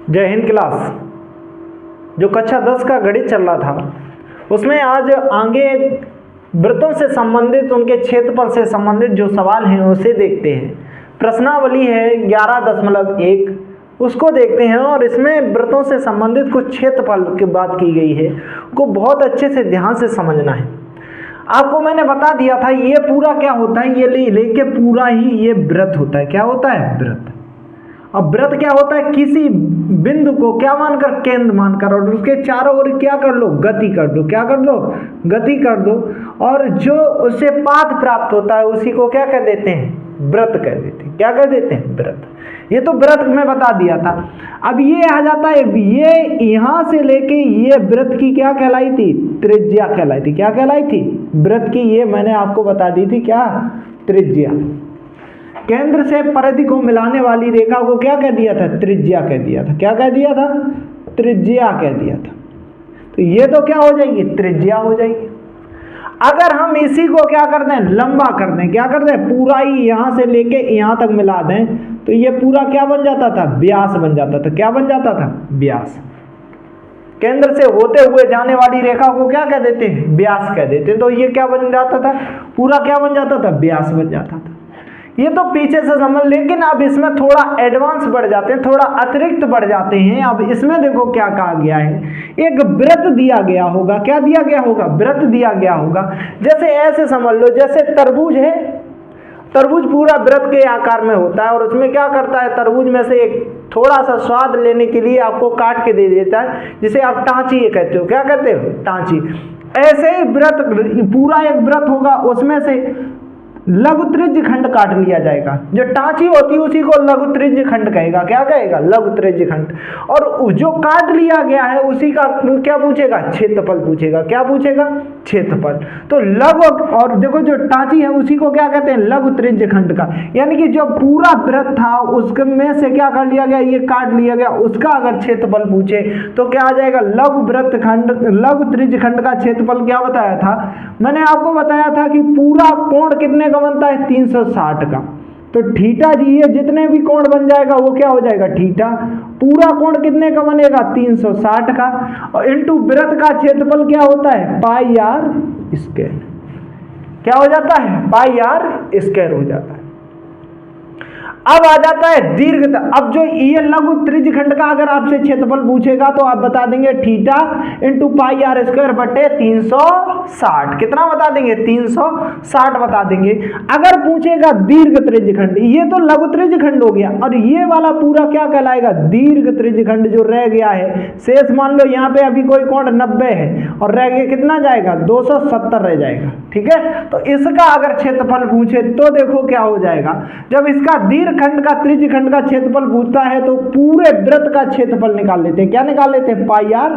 जय हिंद क्लास। जो कक्षा 10 का गणित चल रहा था उसमें आज आगे वृत्तों से संबंधित उनके क्षेत्रफल से संबंधित जो सवाल हैं उसे देखते हैं। प्रश्नावली है 11.1 उसको देखते हैं और इसमें वृत्तों से संबंधित कुछ क्षेत्रफल की बात की गई है को बहुत अच्छे से ध्यान से समझना है। आपको मैंने बता दिया था ये पूरा क्या होता है, ये लेके पूरा ही ये वृत्त होता है। क्या होता है? वृत्त। अब वृत्त क्या होता है? किसी बिंदु को क्या मानकर? केंद्र मानकर, और उसके चारों ओर क्या कर लो? गति कर दो। क्या कर दो? गति कर दो। और जो उससे पाथ प्राप्त होता है उसी को क्या कह देते हैं? वृत्त कह देते हैं। क्या कह देते हैं? वृत्त। ये तो वृत्त में बता दिया था। अब ये आ जाता है, ये यहां से लेके ये वृत्त की क्या कहलाई थी? त्रिज्या कहलाई थी। क्या कहलाई थी? वृत्त की ये मैंने आपको बता दी थी। क्या? त्रिज्या। केंद्र से परिधि को मिलाने वाली रेखा को क्या कह दिया था? त्रिज्या कह दिया था। क्या कह दिया था? त्रिज्या कह दिया था। तो ये तो क्या हो जाएगी? त्रिज्या हो जाएगी। अगर हम इसी को क्या कर दें? लंबा कर दें। क्या कर दें? पूरा ही यहां से लेके यहां तक मिला दें तो ये पूरा क्या बन जाता था? व्यास बन जाता था। क्या बन जाता था? व्यास। केंद्र से होते हुए जाने वाली रेखा को क्या कह देते हैं? व्यास कह देते हैं। तो ये क्या बन जाता था? पूरा क्या बन जाता था? व्यास बन जाता था। ये तो पीछे से समझ, लेकिन अब इसमें थोड़ा एडवांस बढ़ जाते हैं, थोड़ा अतिरिक्त बढ़ जाते हैं। अब इसमें देखो क्या कहा गया है, एक वृत्त दिया गया होगा। क्या दिया गया होगा? वृत्त दिया गया होगा। जैसे ऐसे समझ लो, जैसे तरबूज है, तरबूज पूरा वृत्त के आकार में होता है और उसमें क्या करता है? तरबूज में से एक थोड़ा सा स्वाद लेने के लिए आपको काट के दे देता है, जिसे आप टांची कहते हो। क्या कहते हो? टांची। ऐसे ही वृत्त, पूरा एक वृत्त होगा, उसमें से लघु त्रिज्य खंड काट लिया जाएगा। जो टांची होती है उसी को लघु त्रिज्य खंड कहेगा। क्या कहेगा? लघु त्रिज्य खंड। और जो काट लिया गया है उसी का क्या पूछेगा? क्षेत्रफल पूछेगा। क्या पूछेगा? क्षेत्रफल। तो लघु, और देखो जो टांची है उसी को क्या कहते हैं? लघु त्रिज्य खंड का। यानी कि जो पूरा वृत्त था उसमें से क्या कर लिया गया? ये काट लिया गया, उसका अगर क्षेत्रफल पूछे तो क्या आ जाएगा? लघु वृत्त खंड, लघु त्रिज्य खंड का क्षेत्रफल क्या बताया था? मैंने आपको बताया था कि पूरा कोण कितने का बनता है? 360 का। तो थीटा जी, ये जितने भी कोण बन जाएगा वो क्या हो जाएगा? थीटा। पूरा कोण कितने का बनेगा? 360 का। और इनटू वृत्त का क्षेत्रफल क्या होता है? पाई आर स्क्वायर। क्या हो जाता है? पाई आर स्क्वायर हो जाता है। अब आ जाता है दीर्घता। अब जो ये लघु त्रिज्य खंड का अगर आपसे क्षेत्रफल पूछेगा तो आप बता देंगे theta into pi r square बटे 360। कितना बता देंगे? 360 बता देंगे। अगर पूछेगा दीर्घ त्रिज्य खंड, ये तो लघु त्रिज्य खंड हो गया, और ये वाला पूरा क्या कहलाएगा? दीर्घ त्रिज्य खंड। जो रह गया है शेष, मान लो यहाँ पे अभी कोई कोण 90 है और रह गया कितना जाएगा? 270 रह जाएगा। ठीक है, तो इसका अगर क्षेत्रफल पूछे तो देखो क्या हो जाएगा। जब इसका दीर्घ खंड का त्रिज्य खंड का क्षेत्रफल पूछता है तो पूरे वृत्त का क्षेत्रफल निकाल लेते हैं। क्या निकाल लेते हैं? पाई आर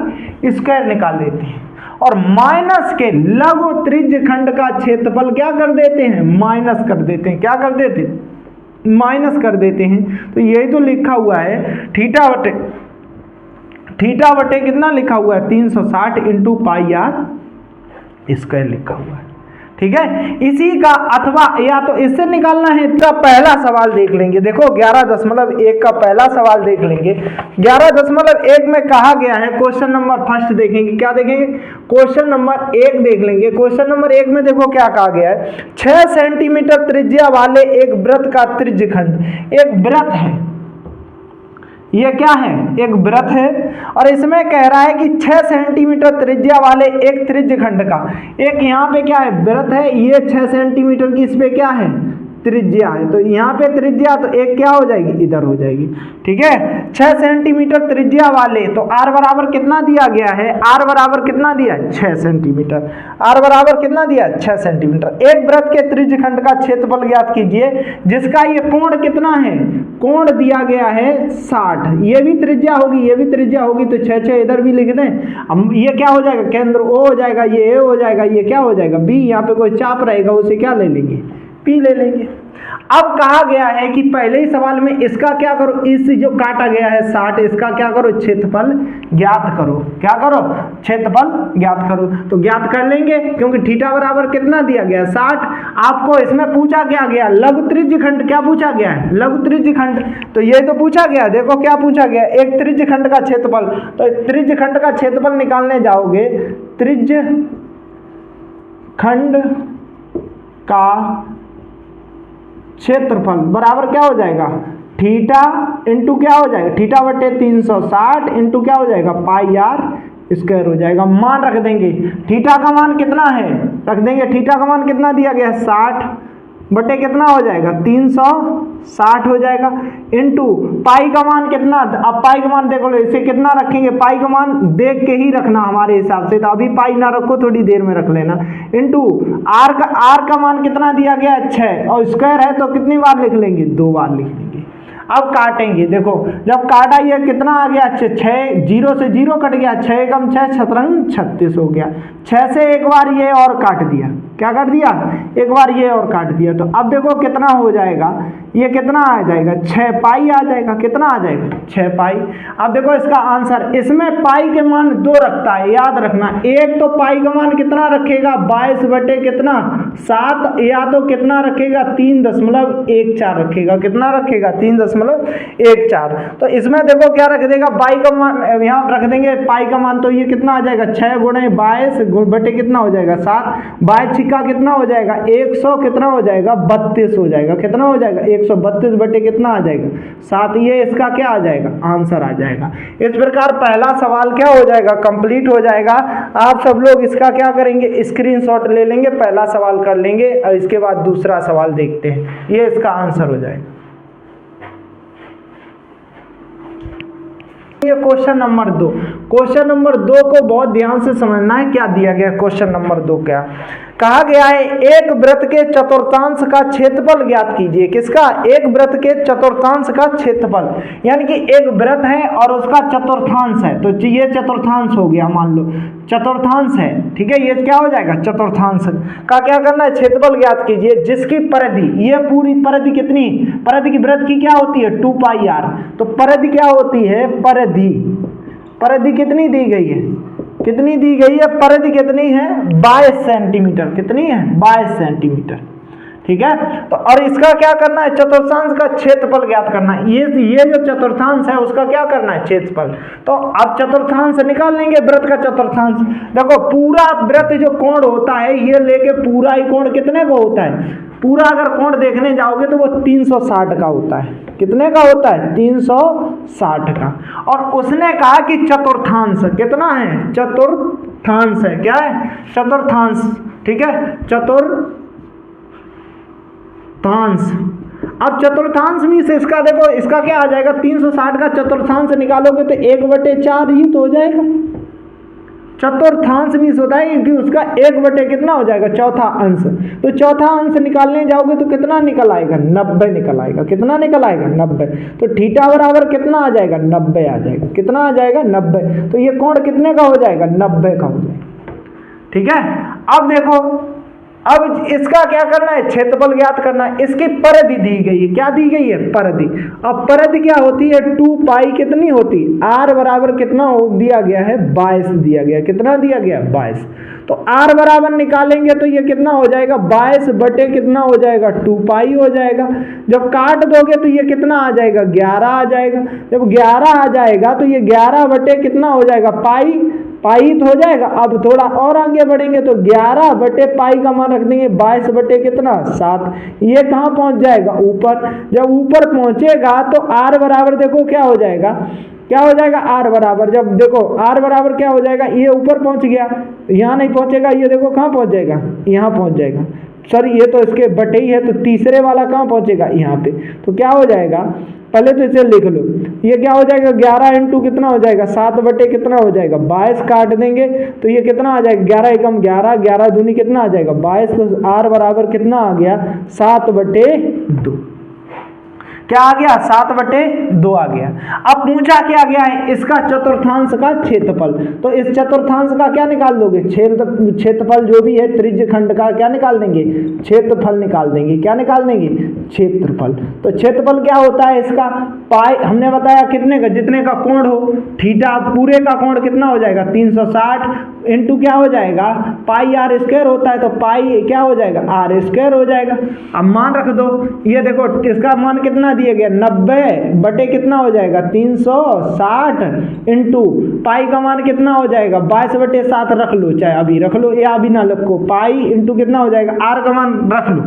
स्क्वायर निकाल लेते हैं। और माइनस के लघु त्रिज्य खंड का क्षेत्रफल क्या कर देते हैं? माइनस कर देते हैं। क्या कर देते हैं? माइनस कर देते हैं। तो यही तो लिखा हुआ है थीटा बटे कितना लिखा हुआ है? 360 इंटू पाई आर स्क्वायर लिखा हुआ है। ठीक है, इसी का, अथवा या तो इससे निकालना है तो पहला सवाल देख लेंगे। देखो 11.1 का पहला सवाल देख लेंगे। 11.1 में कहा गया है, क्वेश्चन नंबर फर्स्ट देखेंगे। क्या देखेंगे? क्वेश्चन नंबर 1 देख लेंगे। क्वेश्चन नंबर 1 में देखो क्या कहा गया है। 6 सेंटीमीटर त्रिज्या वाले एक वृत्त का त्रिज्य खंड, एक वृत्त है, ये क्या है? एक वृत्त है, और इसमें कह रहा है कि 6 सेंटीमीटर त्रिज्या वाले एक त्रिज्य खंड का, एक यहाँ पे क्या है? वृत्त है, ये 6 सेंटीमीटर की इस पे क्या है? त्रिज्या है। तो यहाँ पे त्रिज्या, तो एक क्या हो जाएगी? इधर हो जाएगी। ठीक है, 6 सेंटीमीटर त्रिज्या वाले, तो आर बराबर कितना दिया गया है? आर बराबर कितना दिया है? 6 सेंटीमीटर। आर बराबर कितना दिया? 6 सेंटीमीटर। एक वृत्त के त्रिज्य खंड का क्षेत्रफल ज्ञात कीजिए जिसका ये कोण कितना है? कोण दिया गया है 60। ये भी त्रिज्या होगी, ये भी त्रिज्या होगी, तो 6 इधर भी लिख दें। अब ये क्या हो जाएगा? केंद्र ओ हो जाएगा, ये ए हो जाएगा, ये क्या हो जाएगा? बी। यहाँ पे कोई चाप रहेगा उसे क्या ले लेंगे? पी ले लेंगे। अब कहा गया है कि पहले ही सवाल में इसका क्या करो, इस जो काटा गया है 60, इसका क्या करो, क्षेत्रफल ज्ञात करो। क्या करो, क्षेत्रफल ज्ञात करो। तो ज्ञात कर लेंगे क्योंकि थीटा बराबर कितना दिया गया है 60। आपको इसमें पूछा क्या गया, लघु त्रिज्यखंड क्या पूछा गया है, लघु त्रिज्यखंड। तो ये तो पूछा गया, देखो क्या पूछा गया, एक त्रिज्यखंड का क्षेत्रफल। तो त्रिज्यखंड का क्षेत्रफल निकालने जाओगे, त्रिज्यखंड का क्षेत्रफल बराबर क्या हो जाएगा, थीटा इंटू क्या हो जाएगा, थीटा बटे 360 इंटू क्या हो जाएगा, पाई आर स्क्वायर हो जाएगा। मान रख देंगे, थीटा का मान कितना है, रख देंगे थीटा का मान कितना दिया गया है 60 बटे कितना हो जाएगा 360 हो जाएगा, इंटू पाई का मान कितना। अब पाई का मान देखो, इसे कितना रखेंगे, पाई का मान देख के ही रखना हमारे हिसाब से, तो अभी पाई ना रखो, थोड़ी देर में रख लेना। इंटू आर का मान कितना दिया गया है 6, और स्क्वायर है तो कितनी बार लिख लेंगे, 2 बार लिख लेंगे। अब काटेंगे, देखो जब काटा ये कितना आ गया 6, 0 से 0 कट गया, 6 कम 6 छतरंग 36 हो गया। 6 से एक बार ये और काट दिया, क्या काट दिया, एक बार ये और काट दिया। तो अब देखो कितना हो जाएगा, ये कितना आ जाएगा 6 पाई आ जाएगा, कितना आ जाएगा 6 पाई। अब देखो इसका आंसर, इसमें पाई के मान 2 रखता है, याद रखना। एक तो पाई का मान कितना रखेगा 22 बटे कितना 7, या तो कितना रखेगा 3.14 रखेगा, कितना रखेगा 3.14। तो इसमें देखो क्या रख देगा, पाई का मान यहाँ रख देंगे, पाई का मान तो ये कितना आ जाएगा 6 गुणे 22 बटे कितना हो जाएगा 7, 22 छिक्का कितना हो जाएगा 100, कितना हो जाएगा 32 हो जाएगा, कितना हो जाएगा 132 बटे कितना आ जाएगा 7। ये इसका क्या आ जाएगा, आंसर आ जाएगा। इस प्रकार पहला सवाल क्या हो जाएगा, कंप्लीट हो जाएगा। आप सब लोग इसका क्या करेंगे, स्क्रीनशॉट ले लेंगे, पहला सवाल कर लेंगे और इसके बाद दूसरा सवाल देखते हैं, ये इसका आंसर हो जाएगा। ये क्वेश्चन नंबर 2, क्वेश्चन नंबर 2 को बहुत ध्यान से समझना है। क्या दिया गया क्वेश्चन नंबर 2, क्या कहा गया है, एक वृत्त के चतुर्थांश का क्षेत्रफल ज्ञात कीजिए। किसका, एक वृत्त के चतुर्थांश का क्षेत्रफल, यानी कि एक वृत्त है और उसका चतुर्थांश है। तो ये चतुर्थांश हो गया, मान लो चतुर्थांश है, ठीक है, ये क्या हो जाएगा चतुर्थांश का क्या करना है, क्षेत्रफल ज्ञात कीजिए, जिसकी परिधि, ये पूरी परिधि कितनी, परिधि की वृत्त की क्या होती है 2 पाई आर। तो परिधि क्या होती है, परिधि कितनी दी गई है, कितनी दी गई है, परिधि कितनी है 22 सेंटीमीटर, कितनी है 22 सेंटीमीटर, ठीक है। तो और इसका क्या करना है, चतुर्थांश का क्षेत्रफल ज्ञात करना है। ये जो चतुर्थांश है उसका क्या करना है, क्षेत्रफल। तो अब चतुर्थांश निकाल लेंगे, वृत्त का चतुर्थांश। देखो पूरा वृत्त जो कोण होता है, ये लेके पूरा ही कोण कितने का होता है, पूरा अगर कोण देखने जाओगे तो वो 360 का होता है, कितने का होता है 360 का। और उसने कहा कि चतुर्थांश कितना है, चतुर्थांश है, क्या है चतुर्थांश, ठीक है, चतुर्थांश। अब चतुर्थांश में से इसका देखो, इसका क्या आ जाएगा 360 का चतुर्थांश निकालोगे तो 1/4 ही तो हो जाएगा। चतुर्थांश मीन्स होता है कि उसका 1/, कितना हो जाएगा चौथा अंश। तो चौथा अंश निकालने जाओगे तो कितना निकल आएगा 90 निकल आएगा, कितना निकल आएगा 90। तो थीटा बराबर कितना आ जाएगा 90 आ जाएगा, कितना आ जाएगा 90। तो ये कोण कितने का हो जाएगा 90 का हो जाएगा, ठीक है। अब देखो, अब इसका क्या करना है, क्षेत्रफल ज्ञात करना है। इसकी परिधि दी गई है, क्या दी गई है परिधि। अब परिधि क्या होती है 2 पाई कितनी होती, आर बराबर कितना दिया गया है 22 दिया गया, कितना दिया गया 22। तो आर बराबर निकालेंगे तो ये कितना हो जाएगा 22 बटे कितना हो जाएगा 2 पाई हो जाएगा। जब काट दोगे तो ये कितना आ जाएगा 11 आ जाएगा। जब 11 आ जाएगा तो ये 11 बटे कितना हो जाएगा पाई तो हो जाएगा। अब थोड़ा और आगे बढ़ेंगे तो 11 बटे पाई का मान रख देंगे 22 बटे कितना 7। ये कहाँ पहुंच जाएगा ऊपर। जब ऊपर पहुंचेगा तो आर बराबर देखो क्या हो जाएगा, क्या हो जाएगा आर बराबर, जब देखो आर बराबर क्या हो जाएगा, ये ऊपर पहुंच गया, यहाँ नहीं पहुंचेगा, ये देखो कहाँ पहुंच जाएगा, यहाँ पहुंच जाएगा। सॉरी ये तो इसके बटे ही है, तो तीसरे वाला कहाँ पहुंचेगा यहाँ पे। तो क्या हो जाएगा, पहले तो इसे लिख लो, ये क्या हो जाएगा 11 इंटू कितना हो जाएगा 7 बटे कितना हो जाएगा 22 काट देंगे तो ये कितना आ जाएगा 11 एकम 11, 11 दूनी कितना आ जाएगा 22। तो आर बराबर कितना आ गया 7/2। क्या आ गया 7/2 आ गया। अब पूछा क्या गया है, इसका चतुर्थांश का क्षेत्रफल। तो इस चतुर्थांश का क्या निकाल दोगे, क्षेत्रफल जो भी है त्रिज्य खंड का क्या निकाल देंगे, क्षेत्रफल निकाल देंगे। क्या निकाल देंगे, क्षेत्रफल। तो क्षेत्रफल क्या होता है इसका, पाई हमने बताया कितने का, जितने का कोण हो, थीटा पूरे का कोण कितना हो जाएगा 360 इंटू क्या हो जाएगा पाई आर स्क्वायर होता है, तो पाई क्या हो जाएगा आर स्क्वायर हो जाएगा। अब मान रख दो, ये देखो इसका मान कितना दिया गया 90 कितना हो जाएगा 360 इंटू पाई का मान कितना हो जाएगा 22/7 रख लो, चाहे अभी रख लो या अभी ना रखो, पाई इंटू कितना हो जाएगा आर का मान रख लो,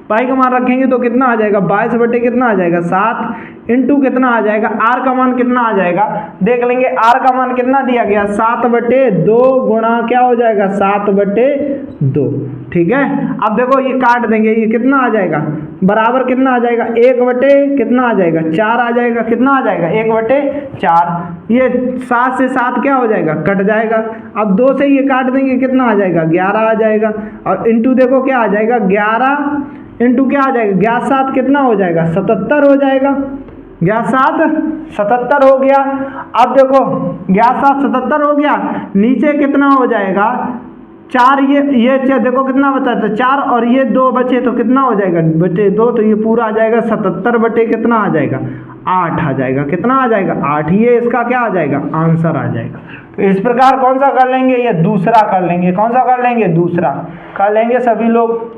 पाई का मान रखेंगे तो कितना आ जाएगा 22 कितना आ जाएगा 7 इंटू कितना आ जाएगा आर का मान कितना आ जाएगा, देख लेंगे आर का मान कितना दिया गया 7/2 गुणा क्या हो जाएगा 7/2। ठीक है, अब देखो ये काट देंगे, ये कितना आ जाएगा बराबर कितना आ जाएगा 1/ कितना आ जाएगा 4 आ जाएगा, कितना आ जाएगा 1/4। ये 7 से 7 क्या हो जाएगा कट जाएगा। अब 2 से ये काट देंगे कितना आ जाएगा 11 आ जाएगा, और इंटू देखो क्या आ जाएगा 11 इंटू क्या आ जाएगा 11/7 कितना हो जाएगा 77 हो जाएगा, 11/7 77 हो गया। अब देखो 11/7 77 हो गया, नीचे कितना हो जाएगा 4, ये देखो कितना बताया था 4 और ये 2 बचे तो कितना हो जाएगा बचे 2, तो ये पूरा आ जाएगा 77 कितना आ जाएगा 8 आ जाएगा, कितना आ जाएगा 8। ये इसका क्या आ जाएगा आंसर आ जाएगा। तो इस प्रकार कौन सा कर लेंगे, ये दूसरा कर लेंगे, कौन सा कर लेंगे दूसरा कर लेंगे सभी लोग।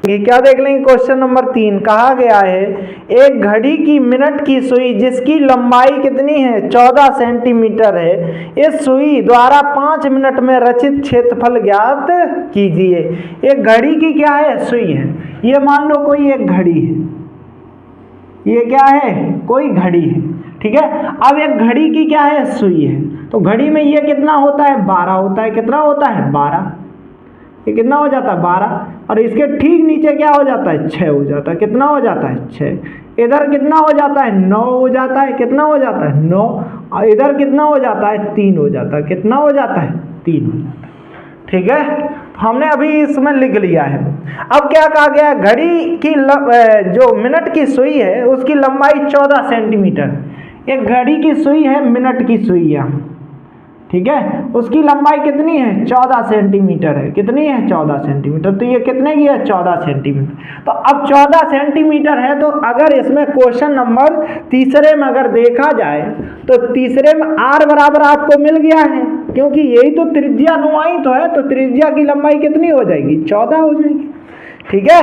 ये क्या देख लेंगे, क्वेश्चन नंबर 3 कहा गया है एक घड़ी की मिनट की सुई जिसकी लंबाई कितनी है 14 सेंटीमीटर है, इस सुई द्वारा 5 मिनट में रचित क्षेत्रफल ज्ञात कीजिए। एक घड़ी की क्या है सुई है, ये मान लो कोई एक घड़ी है, ये क्या है कोई घड़ी है, ठीक है। अब एक घड़ी की क्या है सुई है, तो घड़ी में ये कितना होता है 12 होता है, कितना होता है 12, ये कितना हो जाता है 12, और इसके ठीक नीचे क्या हो जाता है 6 हो जाता है, कितना हो जाता है 6। इधर कितना हो जाता है 9 हो जाता है, कितना हो जाता है 9, और इधर कितना हो जाता है 3 हो जाता है, कितना हो जाता है 3 हो जाता है। ठीक है, तो हमने अभी इसमें लिख लिया है। अब क्या कहा गया, घड़ी की जो मिनट की सुई है उसकी लंबाई 14 सेंटीमीटर, एक घड़ी की सुई है मिनट की सुई है, ठीक है, उसकी लंबाई कितनी है 14 सेंटीमीटर है, कितनी है 14 सेंटीमीटर, तो ये कितने की है 14 सेंटीमीटर। तो अब 14 सेंटीमीटर है, तो अगर इसमें क्वेश्चन नंबर तीसरे में अगर देखा जाए तो तीसरे में r बराबर आपको मिल गया है, क्योंकि यही तो त्रिज्या अनुमानित है, तो त्रिज्या की लंबाई कितनी हो जाएगी 14 हो जाएगी। ठीक है,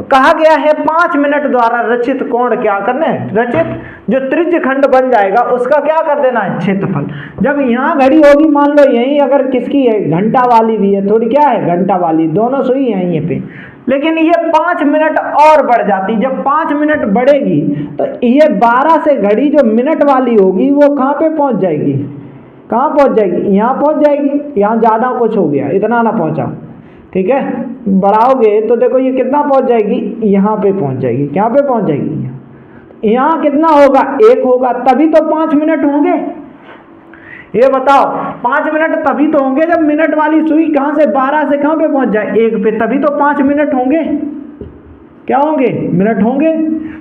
कहा गया है 5 मिनट द्वारा रचित कोण क्या करना है, रचित जो त्रिज्य खंड बन जाएगा उसका क्या कर देना है क्षेत्रफल। जब यहाँ घड़ी होगी मान लो यही अगर किसकी है घंटा वाली भी है, थोड़ी क्या है घंटा वाली, दोनों सुई हैं यहीं पे, लेकिन ये 5 मिनट और बढ़ जाती, जब 5 मिनट बढ़ेगी तो ये 12 से घड़ी जो मिनट वाली होगी वो कहाँ पे पहुँच जाएगी, कहाँ पहुँच जाएगी, यहाँ पहुँच जाएगी, यहाँ ज़्यादा कुछ हो गया इतना ना पहुँचा, ठीक है, बढ़ाओगे तो देखो ये कितना पहुंच जाएगी, यहाँ पे पहुंच जाएगी, क्या पे पहुंच जाएगी, यहाँ कितना होगा 1 होगा, तभी तो 5 मिनट होंगे। ये बताओ 5 मिनट तभी तो होंगे जब मिनट वाली सुई कहाँ से 12 से कहाँ पे पहुंच जाए 1 पे, तभी तो 5 मिनट होंगे, क्या होंगे मिनट होंगे।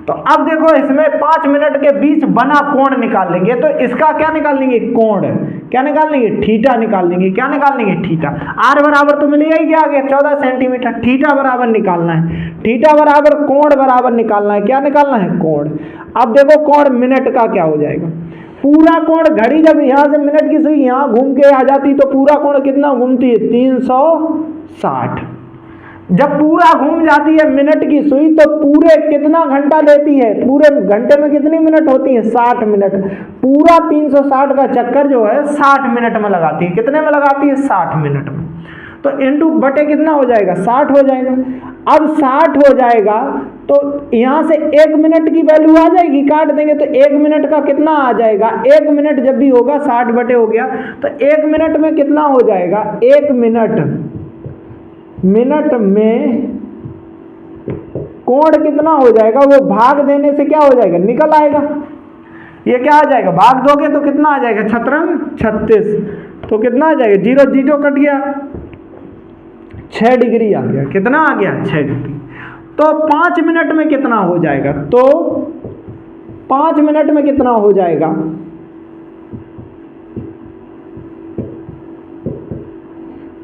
तो अब देखो इसमें 5 मिनट के बीच बना कोण निकाल लेंगे, तो इसका क्या निकाल लेंगे कोण, क्या निकाल लेंगे थीटा निकाल लेंगे, क्या निकाल लेंगे थीटा। आर बराबर तो मिलेगा ही, क्या आ गया 14 सेंटीमीटर, थीटा बराबर निकालना है, थीटा बराबर कोण बराबर निकालना है, क्या निकालना है कोण। अब देखो कोण मिनट का क्या हो जाएगा, पूरा कोण घड़ी जब यहाँ से मिनट की सुई यहाँ घूम के आ जाती तो पूरा कोण कितना घूमती है 360, जब पूरा घूम जाती है मिनट की सुई तो पूरे कितना घंटा लेती है, पूरे घंटे में कितनी मिनट होती है 60 मिनट, पूरा 360 का चक्कर जो है 60 मिनट में लगाती है, कितने में लगाती है 60 मिनट में, तो इंटू बटे कितना हो जाएगा 60 हो जाएगा। अब 60 हो जाएगा तो यहाँ से 1 मिनट की वैल्यू आ जाएगी, काट देंगे तो 1 मिनट का कितना आ जाएगा, 1 मिनट जब भी होगा 60 बटे हो गया तो 1 मिनट में कितना हो जाएगा, 1 मिनट में कोण कितना हो जाएगा, वो भाग देने से क्या हो जाएगा निकल आएगा, ये क्या आ जाएगा भाग दोगे तो कितना आ जाएगा 36, तो कितना आ जाएगा 0 0 कट गया 6 डिग्री आ गया। कितना आ गया? 6 डिग्री। तो 5 मिनट में कितना हो जाएगा? तो 5 मिनट में कितना हो जाएगा?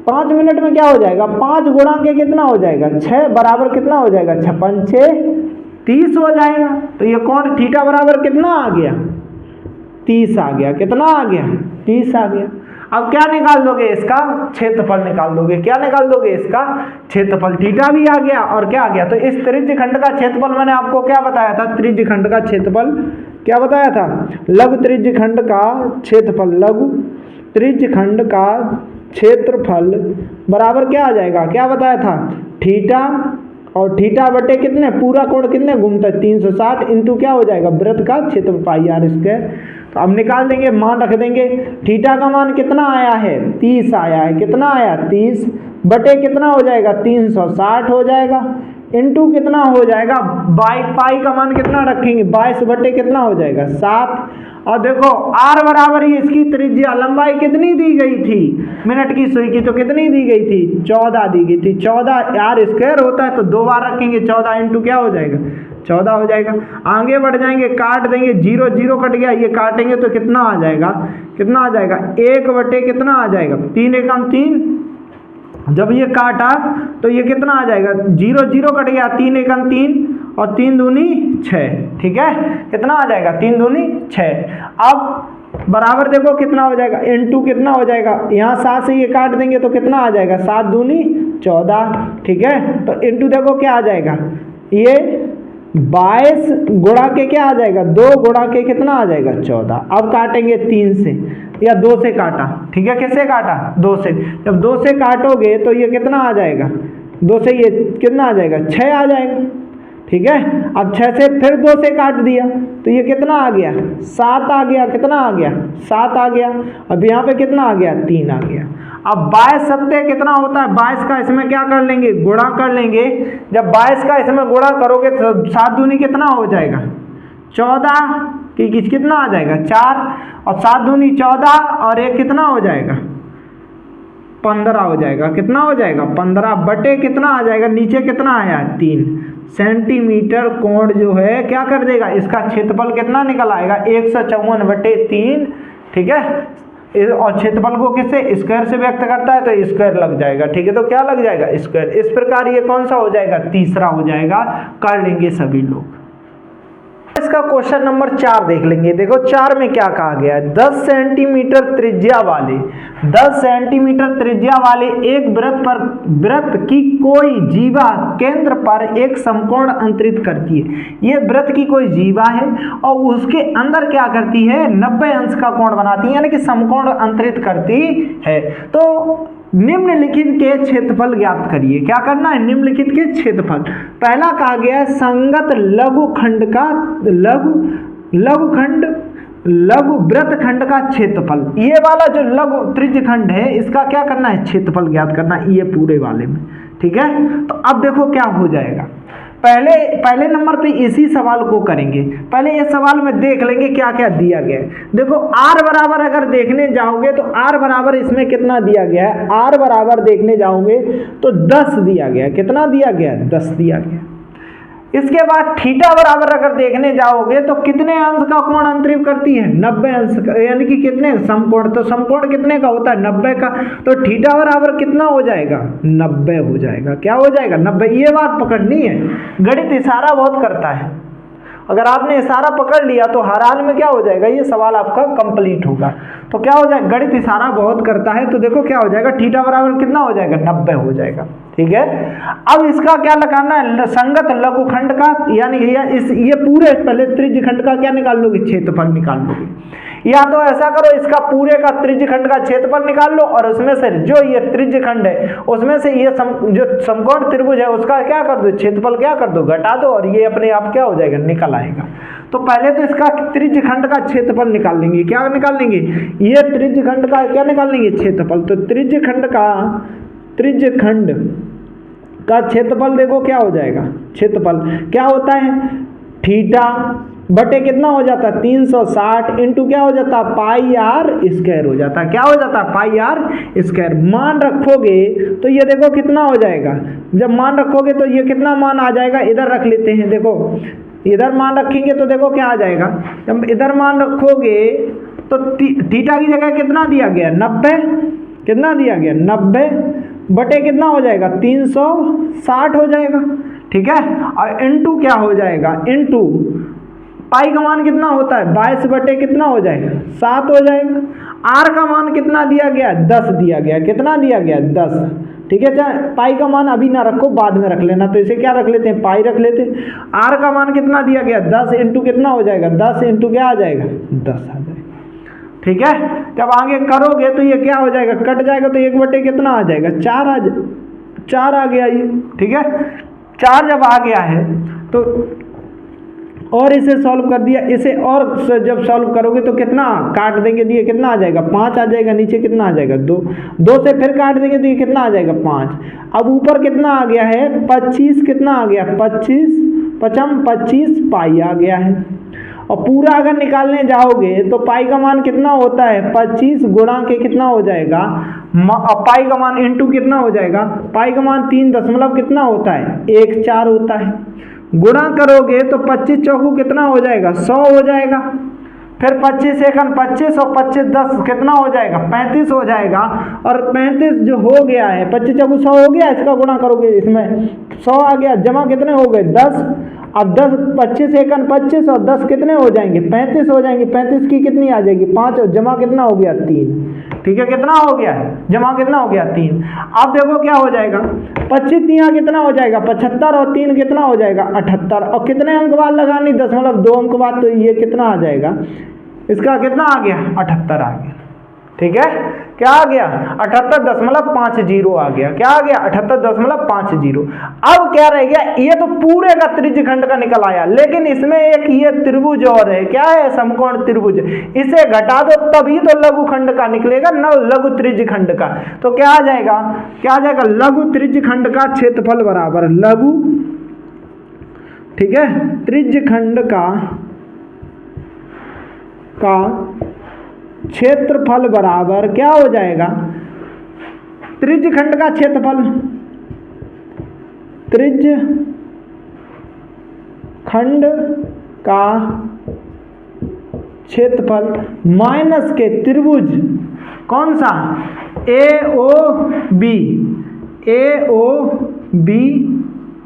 5 मिनट में क्या हो जाएगा? 5 गुणा के कितना हो जाएगा? 6 बराबर कितना हो जाएगा? 6 पंचे 30 हो जाएगा। तो ये कोण थीटा बराबर कितना आ गया? 30 आ गया। कितना आ गया? 30 आ गया। अब क्या निकाल दोगे? इसका क्षेत्रफल निकाल दोगे। क्या निकाल दोगे? इसका क्षेत्रफल। थीटा भी आ गया और क्या आ गया? तो इस त्रिज्य खंड का क्षेत्रफल मैंने आपको क्या बताया था? त्रिज्य खंड का क्षेत्रफल क्या बताया था? लघु त्रिज्य खंड का क्षेत्रफल, लघु त्रिज्य खंड का क्षेत्रफल बराबर क्या आ जाएगा? क्या बताया था? थीटा और थीटा बटे कितने, पूरा कोण कितने घूमता है? 360 इंटू क्या हो जाएगा? वृत्त का क्षेत्रफल पाई आर स्क्वायर। तो अब निकाल देंगे, मान रख देंगे। थीटा का मान कितना आया है? 30 आया है। कितना आया? 30 बटे कितना हो जाएगा? 360 हो जाएगा। इंटू कितना हो जाएगा? पाई का मान कितना रखेंगे? 22 बटे कितना हो जाएगा? 7। और देखो आर बराबर ही इसकी त्रिज्या, लंबाई कितनी दी गई थी मिनट की सुई की? तो कितनी दी गई थी? 14 दी गई थी। 14 आर स्क्वायर होता है तो 2 बार रखेंगे। 14 इंटू क्या हो जाएगा? 14 हो जाएगा। आगे बढ़ जाएंगे, काट देंगे, 0 0 कट गया, ये काटेंगे तो कितना आ जाएगा? कितना आ जाएगा? 1 बटे कितना आ जाएगा? 3 एकम 3। जब ये काटा तो ये कितना आ जाएगा? 0 0 कट गया, 3 एकम 3 और 3 दूनी 6। ठीक है, कितना आ जाएगा? 3 दूनी 6। अब बराबर देखो कितना हो जाएगा? इंटू कितना हो जाएगा? यहाँ 7 से ये काट देंगे तो कितना आ जाएगा? 7 दूनी 14। ठीक है, तो इंटू देखो क्या आ जाएगा? ये 22 गुणा के क्या आ जाएगा? 2 गुणा के कितना आ जाएगा? 14। अब काटेंगे 3 से या 2 से काटा। ठीक है, किससे काटा? 2 से। जब 2 से काटोगे तो ये कितना आ जाएगा? 2 से ये कितना आ जाएगा? 6 आ जाएगा। ठीक है, अब 6 से फिर 2 से काट दिया तो ये कितना आ गया? 7 आ गया। कितना आ गया? 7 आ गया। अब यहाँ पे कितना आ गया? 3 आ गया। अब 22 सत्ते कितना होता है? 22 का इसमें क्या कर लेंगे? गुणा कर लेंगे। जब 22 का इसमें गुणा करोगे तो 7 दूनी कितना हो जाएगा? 14 की कितना आ जाएगा? 4 और 7 दूनी 14 और एक कितना हो जाएगा? 15 हो जाएगा। कितना हो जाएगा? 15 बटे कितना आ जाएगा? नीचे कितना आया? 3 सेंटीमीटर कोण जो है क्या कर देगा? इसका क्षेत्रफल कितना निकल आएगा? 154 बटे 3। ठीक है, और क्षेत्रफल को किससे? स्क्वायर से व्यक्त करता है तो स्क्वायर लग जाएगा। ठीक है, तो क्या लग जाएगा? स्क्वायर। इस प्रकार ये कौन सा हो जाएगा? तीसरा हो जाएगा। कर लेंगे सभी लोग। इसका क्वेश्चन नंबर 4 देख लेंगे। देखो 4 में क्या कहा गया है? 10 सेंटीमीटर त्रिज्या वाले 10 सेंटीमीटर त्रिज्या वाले एक वृत्त की कोई जीवा केंद्र पर एक समकोण अंतरित करती है। ये वृत्त की कोई जीवा है और उसके अंदर क्या करती है? 90 अंश का कोण बनाती है, यानी कि समकोण अंतरित करती है। तो निम्नलिखित के क्षेत्रफल ज्ञात करिए। क्या करना है? निम्नलिखित के क्षेत्रफल। पहला कहा गया है संगत लघुखंड का लघु वृत्त खंड का क्षेत्रफल। ये वाला जो लघु त्रिज्य खंड है इसका क्या करना है? क्षेत्रफल ज्ञात करना है, ये पूरे वाले में। ठीक है, तो अब देखो क्या हो जाएगा। पहले नंबर पे इसी सवाल को करेंगे। पहले इस सवाल में देख लेंगे क्या क्या दिया गया है। देखो r बराबर अगर देखने जाओगे तो r बराबर इसमें कितना दिया गया है? r बराबर देखने जाओगे तो 10 दिया गया है। कितना दिया गया है? 10 दिया गया। इसके बाद थीटा बराबर अगर देखने जाओगे तो कितने अंश का कोण अंतरित करती है? 90 अंश का, यानी कि कितने? समकोण। तो समकोण कितने का होता है? 90 का। तो थीटा बराबर कितना हो जाएगा? 90 हो जाएगा। क्या हो जाएगा? 90। ये बात पकड़नी है, गणित इशारा बहुत करता है। अगर आपने इशारा पकड़ लिया तो हर हाल में क्या हो जाएगा? ये सवाल आपका कंप्लीट होगा। तो क्या हो जाएगा? गणित इशारा बहुत करता है। तो देखो क्या हो जाएगा? थीटा बराबर कितना हो जाएगा? 90 हो जाएगा। ठीक है, अब इसका क्या लगाना है? संगत लघुखंड का, यानी ये पूरे पहले त्रिज्य खंड का क्या निकाल लोगे? क्षेत्रफल निकाल लोगे। या तो ऐसा करो, इसका पूरे का त्रिज्य खंड का क्षेत्रफल निकाल लो और उसमें से जो ये त्रिज्य खंड है उसमें से ये जो समकोण त्रिभुज है उसका क्या कर दो? क्षेत्रफल क्या कर दो? घटा दो और ये अपने आप क्या हो जाएगा? निकल आएगा। तो पहले तो इसका त्रिज्य खंड का क्षेत्रफल निकाल लेंगे। क्या निकाल लेंगे? ये त्रिज्य खंड का क्या निकाल लेंगे? क्षेत्रफल। तो त्रिज्य खंड का क्षेत्रफल देखो क्या हो जाएगा? क्षेत्रफल क्या होता है? थीटा बटे कितना हो जाता 360 इंटू क्या हो जाता पाई आर स्क्वायर हो जाता। क्या हो जाता पाई आर स्क्वायर। मान रखोगे तो ये देखो कितना हो जाएगा, जब मान रखोगे तो ये कितना मान आ जाएगा, इधर रख लेते हैं। देखो इधर मान रखेंगे तो देखो क्या आ जाएगा, जब इधर मान रखोगे तो थीटा की जगह कितना दिया गया 90, कितना दिया गया 90 बटे कितना हो जाएगा 360 हो जाएगा। ठीक है, और इनटू क्या हो जाएगा, इनटू पाई का मान कितना होता है 22 बटे कितना हो जाएगा 7 हो जाएगा। आर का मान कितना दिया गया 10 दिया गया, कितना दिया गया 10। ठीक है, चाहे पाई का मान अभी ना रखो, बाद में रख लेना, तो इसे क्या रख लेते हैं पाई रख लेते हैं। आर का मान कितना दिया गया 10 इंटू कितना हो जाएगा 10 इंटू क्या आ जाएगा 10 आ जाएगा। ठीक है, जब आगे करोगे तो ये क्या हो जाएगा कट जाएगा, तो 1 बटे कितना आ जाएगा 4 आ गया ये। ठीक है, 4 जब आ गया है तो और इसे सॉल्व कर दिया, इसे और जब सॉल्व करोगे तो कितना काट देंगे तो ये कितना आ जाएगा 5 आ जाएगा, नीचे कितना आ जाएगा 2 से फिर काट देंगे तो ये कितना आ जाएगा 5। अब ऊपर कितना आ गया है 25, कितना आ गया 25 पाई आ गया है। और पूरा अगर निकालने जाओगे तो पाई का मान कितना होता है 25 गुणा के कितना हो जाएगा पाई का मान इंटू कितना हो जाएगा, पाई का मान 3 दशमलव कितना होता है 14 होता है। गुणा करोगे तो 25 चौकू कितना हो जाएगा 100 हो जाएगा, फिर 25 एकन 25 और 25 10 कितना हो जाएगा 35 हो जाएगा। और 35 जो हो गया है 25 चौकू 100 हो गया, इसका गुणा करोगे इसमें 100 आ गया, जमा कितने हो गए 10। अब 10 25 एकन 25 और 10 कितने हो जाएंगे 35 हो जाएंगे, 35 की कितनी आ जाएगी 5 और जमा कितना हो गया 3। ठीक है, कितना हो गया जमा कितना हो गया 3। अब देखो क्या हो जाएगा 25 3 कितना हो जाएगा 75 और 3 कितना हो जाएगा 78 और कितने अंक बाद लगानी 2 अंक बाद, तो ये कितना आ जाएगा इसका कितना आ गया 78 आ गया। ठीक है, क्या आ गया 78.50 आ गया, क्या आ गया 78.50। अब क्या रह गया, ये तो पूरे का त्रिज्यखंड का निकल आया, लेकिन इसमें एक ये त्रिभुज और है, क्या है समकोण त्रिभुज, इसे घटा दो तभी तो लघुखंड का निकलेगा, न लघु त्रिज्यखंड का। तो क्या आ जाएगा, क्या आ जाएगा लघु त्रिज्यखंड का क्षेत्रफल बराबर लघु, ठीक है त्रिज्यखंड का क्षेत्रफल बराबर क्या हो जाएगा, त्रिज्यखंड का क्षेत्रफल, त्रिज्यखंड का क्षेत्रफल माइनस के त्रिभुज कौन सा AOB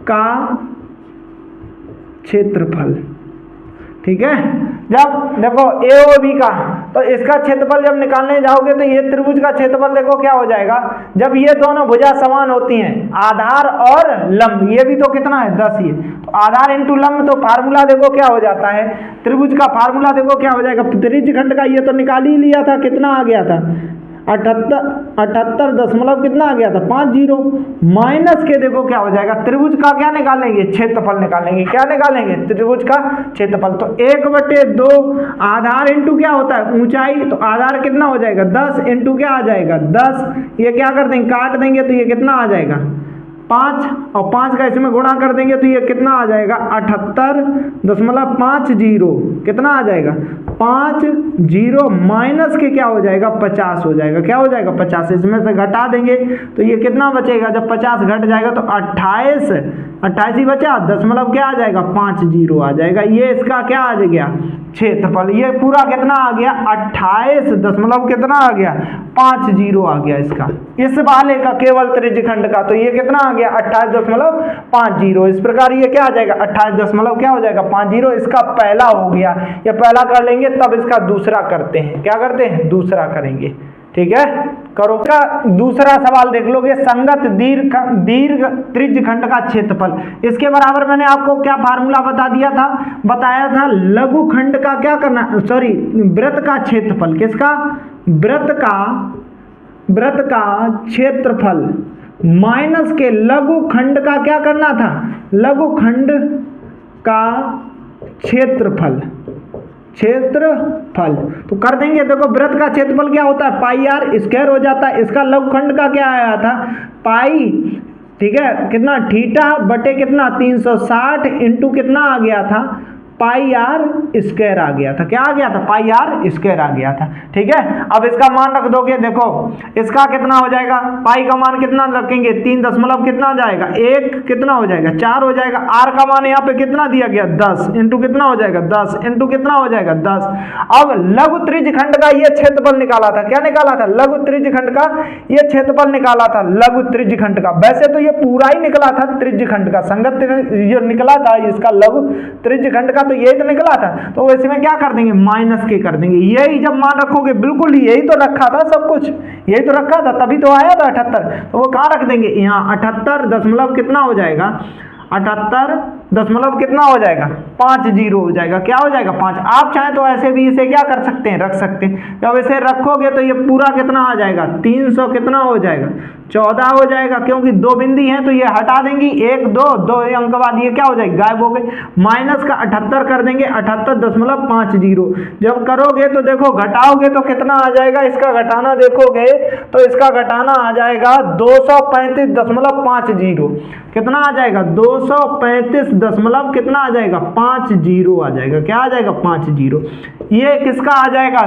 का क्षेत्रफल। ठीक है, जब देखो AOB का, तो इसका क्षेत्रफल जब निकालने जाओगे तो ये त्रिभुज का क्षेत्रफल देखो क्या हो जाएगा, जब ये दोनों भुजा समान होती हैं आधार और लंब, ये भी तो कितना है 10 ही है, तो आधार इंटू लंब, तो फार्मूला देखो क्या हो जाता है, त्रिभुज का फार्मूला देखो क्या हो जाएगा, त्रिज्यखंड का ये तो निकाल ही लिया था, कितना आ गया था 78 दशमलव कितना आ गया था 50, माइनस के देखो क्या हो जाएगा, त्रिभुज का क्या निकालेंगे क्षेत्रफल निकालेंगे, क्या निकालेंगे त्रिभुज का क्षेत्रफल। तो 1/2 आधार इंटू क्या होता है ऊंचाई, तो आधार कितना हो जाएगा 10 इंटू क्या आ जाएगा 10, ये क्या कर देंगे काट देंगे तो ये कितना आ जाएगा 5 और 5 का इसमें गुणा कर देंगे तो ये कितना आ जाएगा 78.50, कितना आ जाएगा 50 माइनस के क्या हो जाएगा 50 हो जाएगा, क्या हो जाएगा 50, इसमें से घटा देंगे तो ये कितना बचेगा, जब 50 घट जाएगा तो 28 ही बचा, दशमलव क्या आ जाएगा 50 आ जाएगा, ये इसका क्या आ गया क्षेत्रफल, ये पूरा कितना आ गया 28 दशमलव कितना आ गया 50 आ गया इसका, इस वाले का केवल त्रिज्यखंड का, तो ये कितना आ गया 28.50। इस प्रकार ये क्या आ जाएगा 28 दशमलव क्या हो जाएगा 50, इसका पहला हो गया, ये पहला कर लेंगे तब इसका दूसरा करते हैं, क्या करते हैं दूसरा करेंगे। ठीक है, करो का दूसरा सवाल देख लोगे, संगत दीर्घ त्रिज्यखंड का क्षेत्रफल, इसके बराबर मैंने आपको क्या फार्मूला बताया था लघुखंड का क्या करना, सॉरी वृत्त का क्षेत्रफल, किसका वृत्त का क्षेत्रफल माइनस के लघुखंड का क्या करना था, लघुखंड का क्षेत्रफल तो कर देंगे। देखो वृत्त का क्षेत्रफल क्या होता है पाई आर स्क्वायर हो जाता है, इसका लघुखंड का क्या आया था पाई, ठीक है कितना थीटा बटे कितना 360 इंटू कितना आ गया था पाई आर स्क्वायर आ गया था। क्या आ गया था? पाई आर स्क्वायर आ गया था। ठीक है, अब इसका मान रख दोगे, देखो इसका कितना हो जाएगा, पाई का मान कितना रखेंगे, 3 दशमलव कितना जाएगा, 1 कितना हो जाएगा, 4 हो जाएगा। आर का मान यहाँ पे कितना दिया गया, 10 इंटू कितना हो जाएगा, 10 इंटू कितना हो जाएगा, 10। अब लघु त्रिज्यखंड का ये क्षेत्रफल निकाला था। क्या निकाला था? लघु त्रिज्यखंड का ये क्षेत्रफल निकाला था, लघु त्रिज्यखंड का। वैसे तो ये पूरा ही निकला था त्रिज्यखंड का, संगत जो निकला था इसका लघु त्रिज्यखंड का, तो यही तो निकला था। तो इसमें क्या कर देंगे, माइनस के कर देंगे। यही जब मान रखोगे, बिल्कुल यही तो रखा था, सब कुछ यही तो रखा था, तभी तो आया था 78। तो वो कहाँ रख देंगे, यहाँ 78 दशमलव कितना हो जाएगा, 78 दशमलव कितना हो जाएगा, 50 हो जाएगा। क्या हो जाएगा, 5। आप चाहें तो ऐसे भी इसे क्या कर सकते हैं, रख सकते हैं। जब इसे रखोगे तो ये पूरा कितना आ जाएगा, 300 कितना हो जाएगा, 14 हो जाएगा। क्योंकि दो बिंदी हैं तो ये हटा देंगी, 1 2 2 अंक बाद ये क्या हो जाएगी, गायब हो गए। माइनस का 78 कर देंगे, 78.50। जब करोगे तो देखो घटाओगे तो कितना आ जाएगा, इसका घटाना देखोगे तो इसका घटाना आ जाएगा 235.50। कितना आ जाएगा, 235 दशमलव कितना आ जाएगा, 50 आ जाएगा। क्या आ जाएगा, 50। ये किसका आ जाएगा,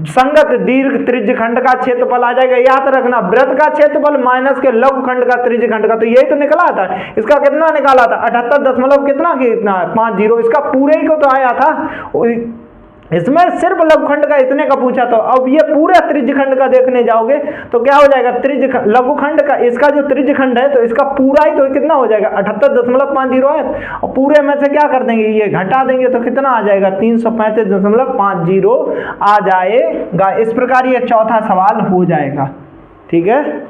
संगत दीर्घ त्रिज्यखंड का क्षेत्रफल आ जाएगा। याद रखना, वृत्त का क्षेत्रफल माइनस के लघुखंड का त्रिज्यखंड का, तो यही तो निकला था। इसका कितना निकाला था, 78 दशमलव कितना 50। इसका पूरे ही को तो आया था, इसमें सिर्फ लघुखंड का इतने का पूछा। तो अब ये पूरे त्रिज्यखंड का देखने जाओगे तो क्या हो जाएगा, लघुखंड का इसका जो त्रिज्यखंड है तो इसका पूरा ही तो कितना हो जाएगा, 78.50 है। और पूरे में से क्या कर देंगे, ये घटा देंगे तो कितना आ जाएगा, 335.50 आ जाएगा। इस प्रकार ये चौथा सवाल हो जाएगा। ठीक है।